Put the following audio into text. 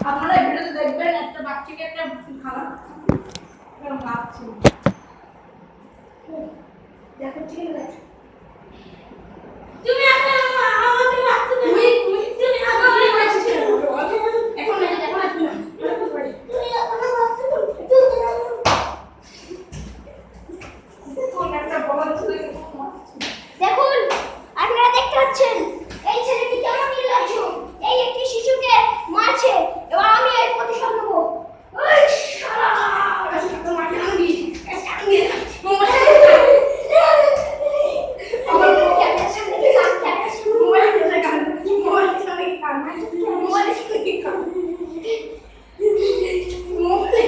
আপনারা ভিডিওতে দেখবেন একটা বাচ্চাকে একটা খাবার এরকম খাচ্ছে দেখো ঠিক আছে তুমি আমাকে রাখতে তুমি আমাকে রাখতে এখন না এখন না তুমি আমাকে রাখতে কোন একটা বল ছেলে দেখুন আপনারা দেখতে পাচ্ছেন এই ছেলেটি কেমন নির্লজ্জ এই একটি শিশুকে মারছে এবার আমি এর প্রতিশোধ নেব ওই শালা তো মাকে আনবি আমি আমার ক্যামেরার সামনে কি ক্যামেরার সামনে মোবাইল থেকে কান মোবাইল থেকে কান মোবাইল থেকে কান মোবাইল